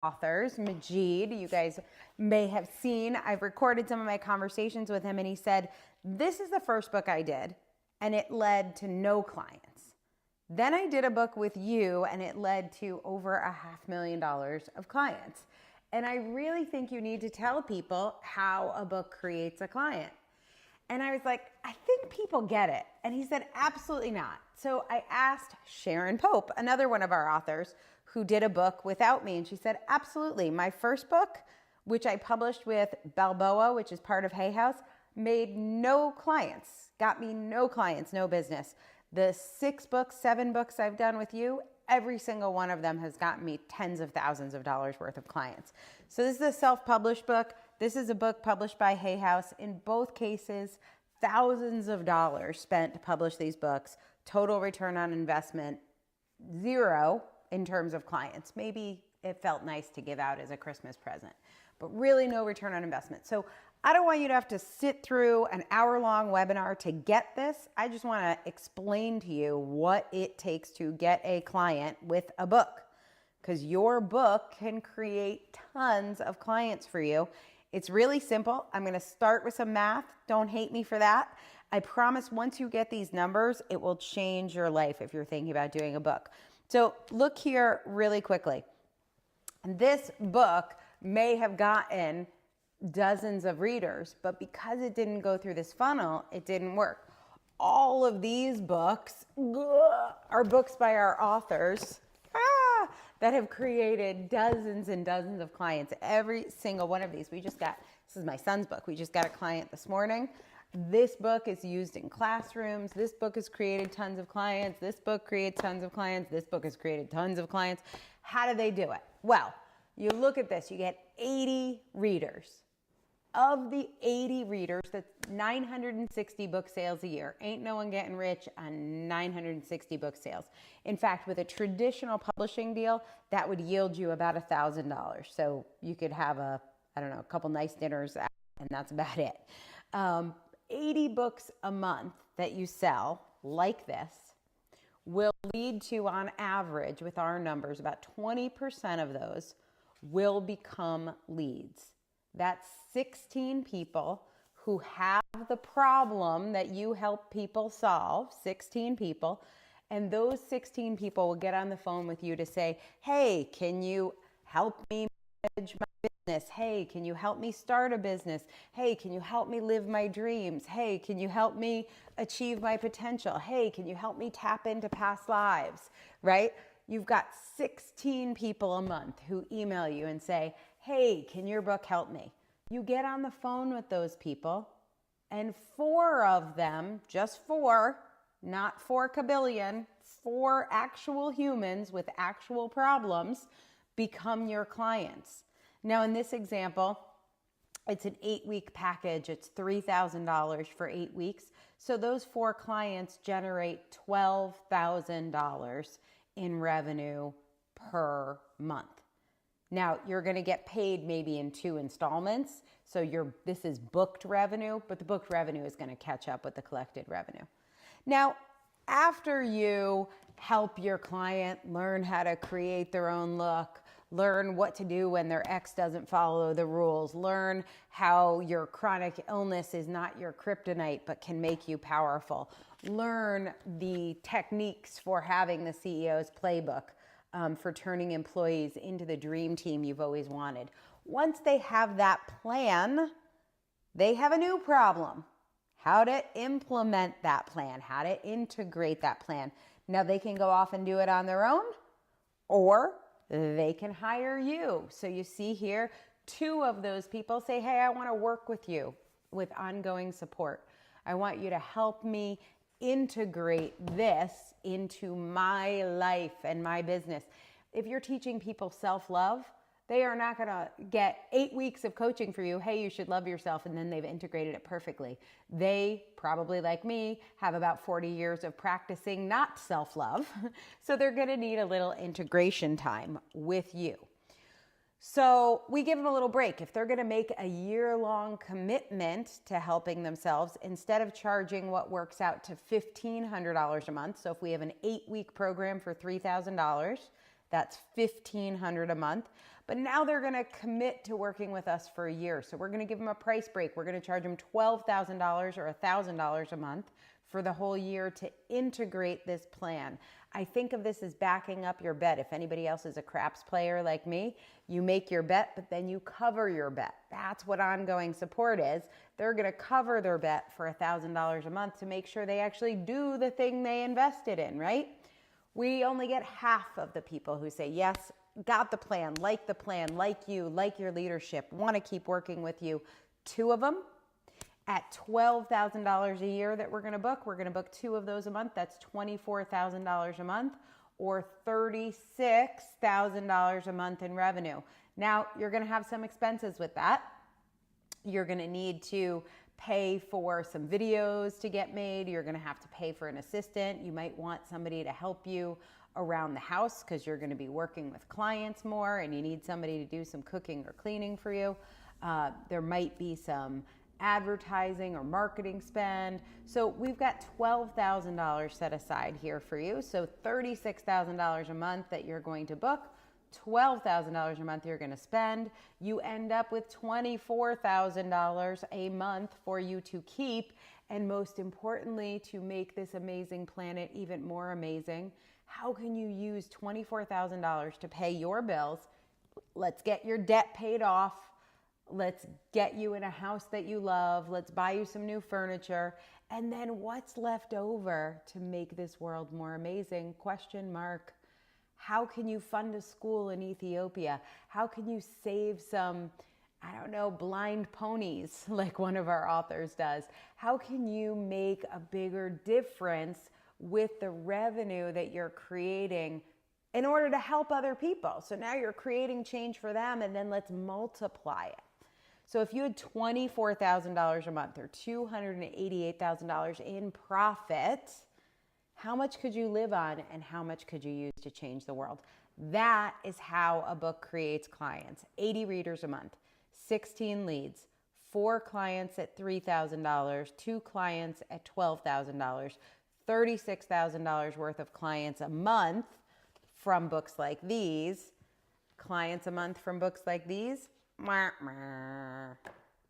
authors, Majid. You guys may have seen, I've recorded some of my conversations with him, and he said, this is the first book I did, and it led to no clients. Then I did a book with you, and it led to over $500,000 of clients. And I really think you need to tell people how a book creates a client. And I was like, I think people get it. And he said, absolutely not. So I asked Sharon Pope, another one of our authors, who did a book without me. And she said, absolutely. My first book, which I published with Balboa, which is part of Hay House, made no clients, got me no clients, no business. The 7 books I've done with you, every single one of them has gotten me tens of thousands of dollars worth of clients. So this is a self-published book. This is a book published by Hay House. In both cases, thousands of dollars spent to publish these books. Total return on investment, 0 in terms of clients. Maybe it felt nice to give out as a Christmas present, but really no return on investment. So I don't want you to have to sit through an hour-long webinar to get this. I just want to explain to you what it takes to get a client with a book, because your book can create tons of clients for you. It's really simple. I'm going to start with some math. Don't hate me for that. I promise once you get these numbers, it will change your life if you're thinking about doing a book. So look here really quickly. This book may have gotten dozens of readers, but because it didn't go through this funnel, it didn't work. All of these books are books by our authors that have created dozens and dozens of clients. Every single one of these. This is my son's book. We just got a client this morning. This book is used in classrooms. This book has created tons of clients. This book creates tons of clients. This book has created tons of clients. How do they do it? Well, you look at this, you get 80 readers. Of the 80 readers, that's 960 book sales a year. Ain't no one getting rich on 960 book sales. In fact, with a traditional publishing deal, that would yield you about $1,000. So you could have a couple nice dinners, and that's about it. 80 books a month that you sell like this will lead to, on average, with our numbers, about 20% of those will become leads. That's 16 people who have the problem that you help people solve, 16 people, and those 16 people will get on the phone with you to say, hey, can you help me manage my business? Hey, can you help me start a business? Hey, can you help me live my dreams? Hey, can you help me achieve my potential? Hey, can you help me tap into past lives, right? You've got 16 people a month who email you and say, hey, can your book help me? You get on the phone with those people, and 4 of them, just 4, not 4 kabillion, 4 actual humans with actual problems become your clients. Now, in this example, it's an 8-week package. It's $3,000 for 8 weeks. So those 4 clients generate $12,000 in revenue per month. Now, you're going to get paid maybe in 2 installments. So this is booked revenue, but the booked revenue is going to catch up with the collected revenue. Now, after you help your client learn how to create their own look, learn what to do when their ex doesn't follow the rules, learn how your chronic illness is not your kryptonite but can make you powerful, learn the techniques for having the CEO's playbook, for turning employees into the dream team you've always wanted. Once they have that plan, they have a new problem. How to implement that plan, how to integrate that plan. Now they can go off and do it on their own, or they can hire you. So you see here, 2 of those people say, hey, I want to work with you with ongoing support. I want you to help me integrate this into my life and my business. If you're teaching people self-love, they are not going to get 8 weeks of coaching for you. Hey, you should love yourself. And then they've integrated it perfectly. They probably, like me, have about 40 years of practicing not self-love. So they're going to need a little integration time with you. So we give them a little break. If they're going to make a year-long commitment to helping themselves, instead of charging what works out to $1,500 a month, so if we have an 8-week program for $3,000, That's $1,500 a month. But now they're going to commit to working with us for a year. So we're going to give them a price break. We're going to charge them $12,000 or $1,000 a month for the whole year to integrate this plan. I think of this as backing up your bet. If anybody else is a craps player like me, you make your bet, but then you cover your bet. That's what ongoing support is. They're going to cover their bet for $1,000 a month to make sure they actually do the thing they invested in, right? We only get half of the people who say, yes, got the plan, like you, like your leadership, want to keep working with you. 2 of them at $12,000 a year that we're going to book 2 of those a month. That's $24,000 a month or $36,000 a month in revenue. Now, you're going to have some expenses with that. You're going to need to pay for some videos to get made. You're going to have to pay for an assistant. You might want somebody to help you around the house because you're going to be working with clients more and you need somebody to do some cooking or cleaning for you. There might be some advertising or marketing spend. So we've got $12,000 set aside here for you. So $36,000 a month that you're going to book, $12,000 a month you're going to spend. You end up with $24,000 a month for you to keep. And most importantly, to make this amazing planet even more amazing, how can you use $24,000 to pay your bills? Let's get your debt paid off. Let's get you in a house that you love. Let's buy you some new furniture. And then what's left over to make this world more amazing? Question mark. How can you fund a school in Ethiopia? How can you save some, blind ponies like one of our authors does? How can you make a bigger difference with the revenue that you're creating in order to help other people? So now you're creating change for them, and then let's multiply it. So if you had $24,000 a month or $288,000 in profit, how much could you live on and how much could you use to change the world? That is how a book creates clients. 80 readers a month, 16 leads, 4 clients at $3,000, 2 clients at $12,000, $36,000 worth of clients a month from books like these. Clients a month from books like these?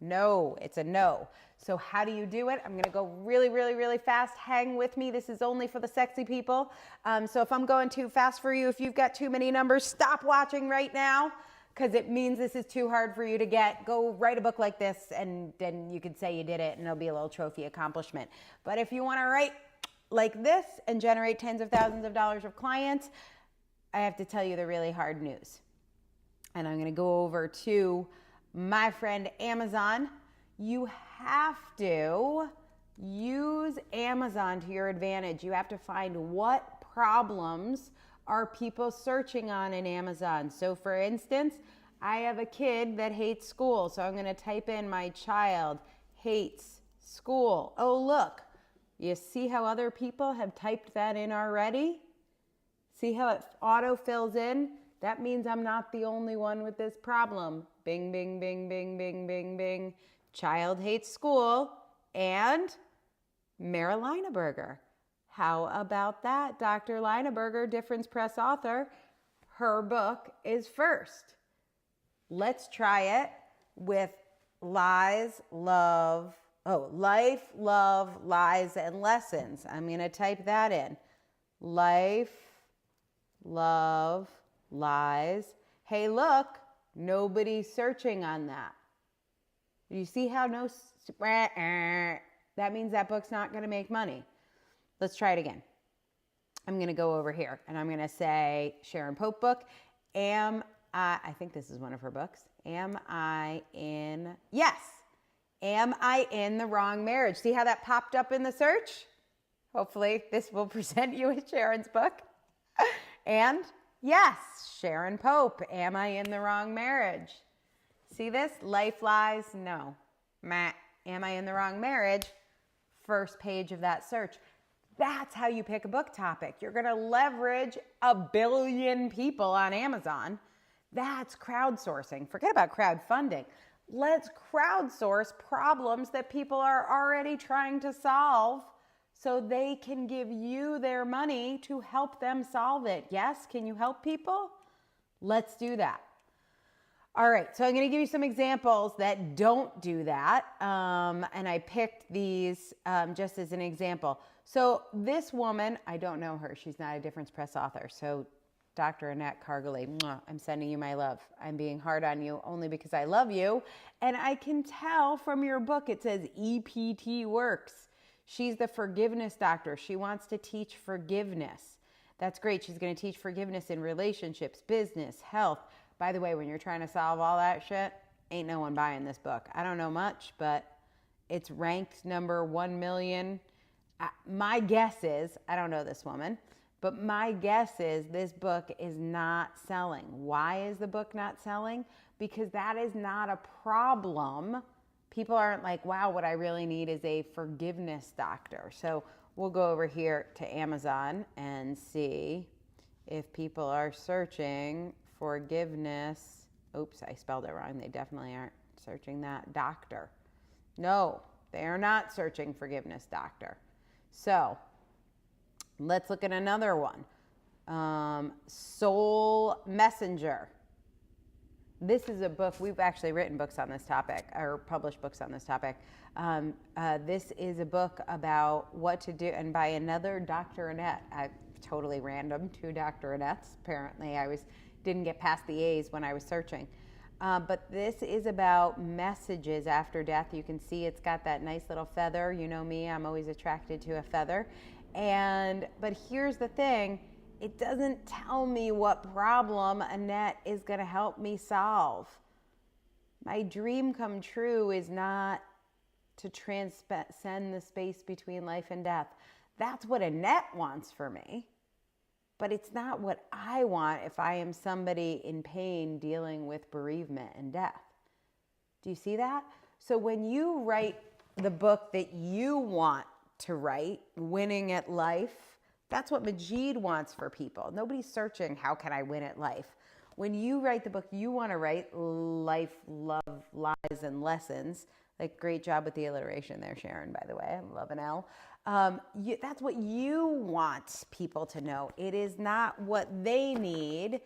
No, it's a no. So how do you do it? I'm going to go really, really, really fast. Hang with me. This is only for the sexy people. So if I'm going too fast for you, if you've got too many numbers, stop watching right now because it means this is too hard for you to get. Go write a book like this and then you can say you did it and it'll be a little trophy accomplishment. But if you want to write like this and generate tens of thousands of dollars of clients, I have to tell you the really hard news. And I'm going to go over to my friend Amazon. You have to use Amazon to your advantage. You have to find what problems are people searching on in Amazon. So for instance, I have a kid that hates school. So I'm going to type in my child hates school. Oh, look, you see how other people have typed that in already? See how it auto fills in? That means I'm not the only one with this problem. Bing, bing, bing, bing, bing, bing, bing. Child hates school and Mara Lineberger. How about that? Dr. Lineberger, Difference Press author, her book is first. Let's try it with life, love, lies, and lessons. I'm going to type that in. Life, love, lies. Hey, look, nobody's searching on that. You see how that means that book's not going to make money. Let's try it again. I'm going to go over here and I'm going to say Sharon Pope book. I think this is one of her books. Am I in the wrong marriage? See how that popped up in the search? Hopefully this will present you with Sharon's book. And yes, Sharon Pope, am I in the wrong marriage? See this? Life, lies, no. Am I in the wrong marriage? First page of that search. That's how you pick a book topic. You're going to leverage 1 billion people on Amazon. That's crowdsourcing. Forget about crowdfunding. Let's crowdsource problems that people are already trying to solve so they can give you their money to help them solve it. Yes, can you help people? Let's do that. All right, so I'm going to give you some examples that don't do that, and I picked these just as an example. So this woman, I don't know her. She's not a Difference Press author. So Dr. Annette Cargilay, I'm sending you my love. I'm being hard on you only because I love you, and I can tell from your book it says EPT works. She's the forgiveness doctor. She wants to teach forgiveness. That's great. She's going to teach forgiveness in relationships, business, health. By the way, when you're trying to solve all that shit, ain't no one buying this book. I don't know much, but it's ranked number 1 million. My guess is, I don't know this woman, but my guess is this book is not selling. Why is the book not selling? Because that is not a problem. People aren't like, wow, what I really need is a forgiveness doctor. So we'll go over here to Amazon and see if people are searching forgiveness. Oops, I spelled it wrong. They definitely aren't searching that. Doctor. No, they are not searching forgiveness doctor. So let's look at another one. Soul Messenger. This is a book. We've actually written books on this topic, or published books on this topic. This is a book about what to do, and by another Dr. Annette. Totally random, 2 Dr. Annettes. Apparently I didn't get past the A's when I was searching. But this is about messages after death. You can see it's got that nice little feather. You know me, I'm always attracted to a feather. But here's the thing, it doesn't tell me what problem Annette is going to help me solve. My dream come true is not to transcend the space between life and death. That's what Annette wants for me. But it's not what I want if I am somebody in pain dealing with bereavement and death. Do you see that? So when you write the book that you want to write, Winning at Life, that's what Majid wants for people. Nobody's searching, how can I win at life? When you write the book you want to write, Life, Love, Lies, and Lessons, like great job with the alliteration there, Sharon, by the way, I'm loving L. That's what you want people to know. It is not what they need.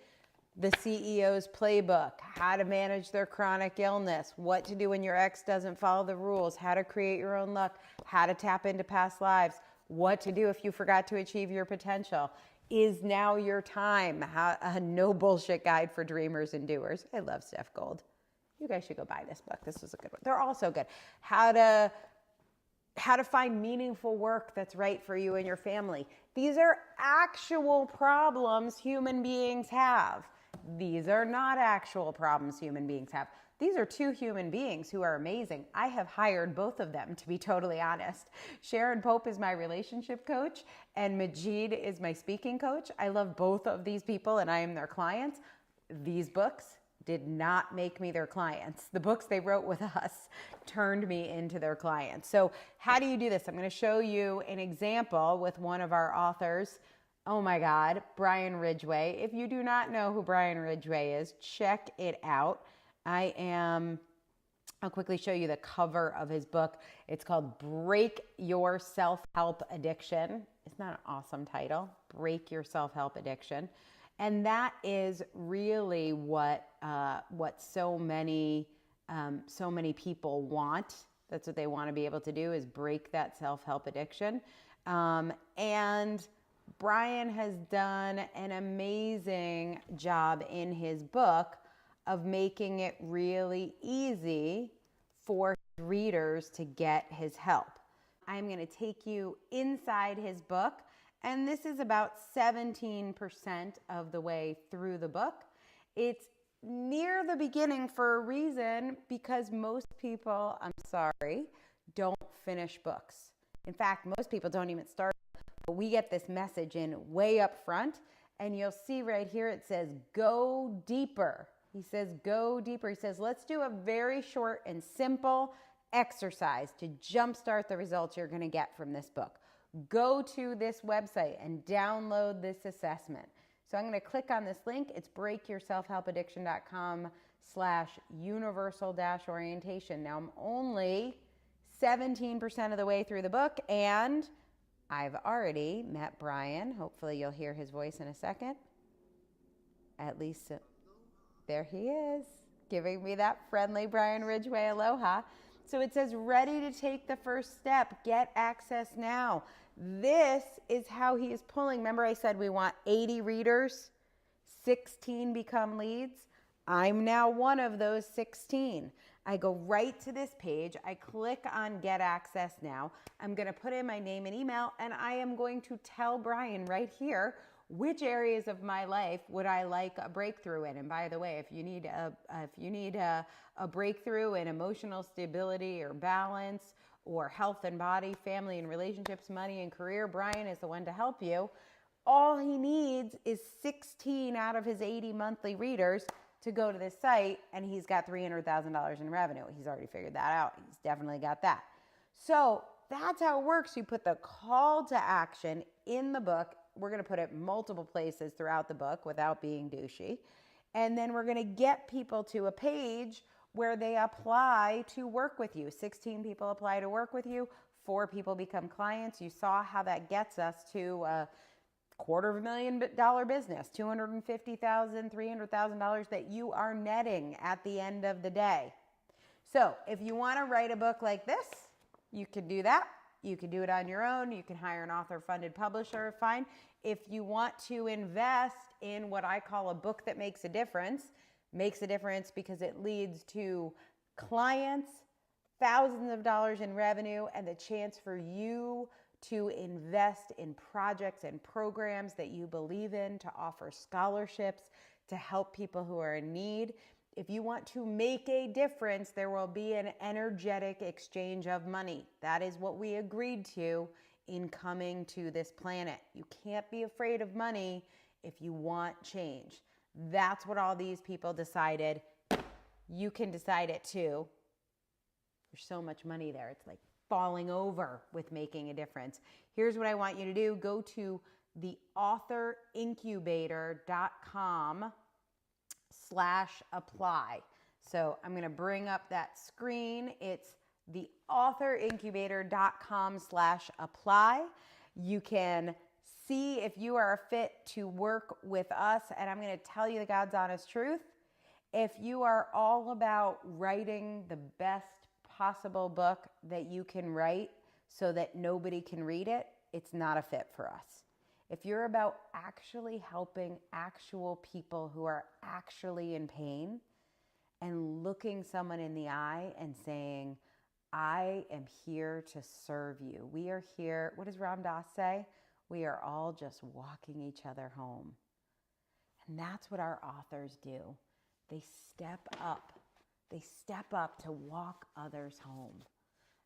The CEO's playbook, how to manage their chronic illness, what to do when your ex doesn't follow the rules, how to create your own luck, how to tap into past lives, what to do if you forgot to achieve your potential. Is now your time? A no bullshit guide for dreamers and doers. I love Steph Gold. You guys should go buy this book. This was a good one. They're all so good. How to find meaningful work that's right for you and your family. These are actual problems human beings have. These are not actual problems human beings have. These are 2 human beings who are amazing. I have hired both of them, to be totally honest. Sharon Pope is my relationship coach, and Majid is my speaking coach. I love both of these people, and I am their clients. These books did not make me their clients. The books they wrote with us turned me into their clients. So how do you do this? I'm going to show you an example with one of our authors. Oh my God, Brian Ridgway. If you do not know who Brian Ridgway is, check it out. I'll quickly show you the cover of his book. It's called Break Your Self-Help Addiction. Isn't that an awesome title? Break Your Self-Help Addiction. And that is really what so many people want. That's what they want to be able to do, is break that self-help addiction. And Brian has done an amazing job in his book of making it really easy for readers to get his help. I'm going to take you inside his book, and this is about 17% of the way through the book. It's near the beginning for a reason, because most people, I'm sorry, don't finish books. In fact, most people don't even start. But we get this message in way up front, and you'll see right here it says, go deeper. He says, go deeper. He says, let's do a very short and simple exercise to jumpstart the results you're going to get from this book. Go to this website and download this assessment. So I'm going to click on this link. It's breakyourselfhelpaddiction.com/universal-orientation. Now I'm only 17% of the way through the book, and I've already met Brian. Hopefully you'll hear his voice in a second. At least there he is, giving me that friendly Brian Ridgway aloha. So it says, ready to take the first step. Get access now. This is how he is pulling. Remember I said we want 80 readers, 16 become leads. I'm now one of those 16. I go right to this page. I click on Get Access Now. I'm going to put in my name and email, and I am going to tell Brian right here which areas of my life would I like a breakthrough in. And by the way, if you need a breakthrough in emotional stability or balance or health and body, family and relationships, money and career, Brian is the one to help you. All he needs is 16 out of his 80 monthly readers to go to this site, and he's got $300,000 in revenue. He's already figured that out. He's definitely got that. So that's how it works. You put the call to action in the book. We're going to put it multiple places throughout the book without being douchey. And then we're going to get people to a page where they apply to work with you. 16 people apply to work with you. 4 people become clients. You saw how that gets us to $250,000 business, $250,000, $300,000 that you are netting at the end of the day. So if you want to write a book like this, you can do that. You can do it on your own. You can hire an author-funded publisher, fine. If you want to invest in what I call a book that makes a difference because it leads to clients, thousands of dollars in revenue, and the chance for you to invest in projects and programs that you believe in, to offer scholarships, to help people who are in need. If you want to make a difference, there will be an energetic exchange of money. That is what we agreed to in coming to this planet. You can't be afraid of money if you want change. That's what all these people decided. You can decide it too. There's so much money there. It's like falling over with making a difference. Here's what I want you to do. Go to the authorincubator.com/apply. So I'm going to bring up that screen. It's the authorincubator.com/apply. You can see if you are a fit to work with us. And I'm going to tell you the God's honest truth. If you are all about writing the best possible book that you can write so that nobody can read it, it's not a fit for us. If you're about actually helping actual people who are actually in pain and looking someone in the eye and saying, I am here to serve you. We are here. What does Ram Dass say? We are all just walking each other home. And that's what our authors do. They step up. They step up to walk others home.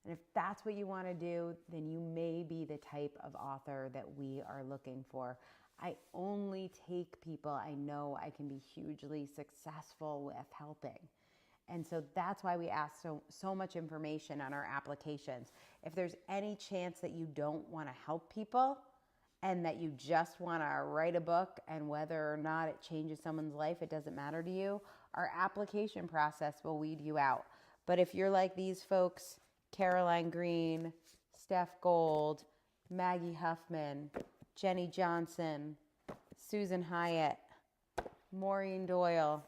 And if that's what you want to do, then you may be the type of author that we are looking for. I only take people I know I can be hugely successful with helping. And so that's why we ask so much information on our applications. If there's any chance that you don't want to help people and that you just want to write a book, and whether or not it changes someone's life, it doesn't matter to you, our application process will weed you out. But if you're like these folks, Caroline Green, Steph Gold, Maggie Huffman, Jenny Johnson, Susan Hyatt, Maureen Doyle,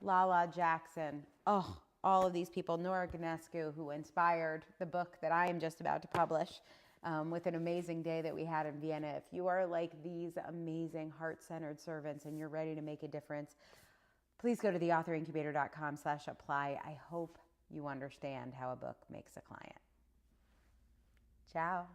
Lala Jackson, all of these people, Nora Ganescu, who inspired the book that I am just about to publish with an amazing day that we had in Vienna. If you are like these amazing heart-centered servants and you're ready to make a difference, please go to theauthorincubator.com/apply. I hope you understand how a book makes a client. Ciao.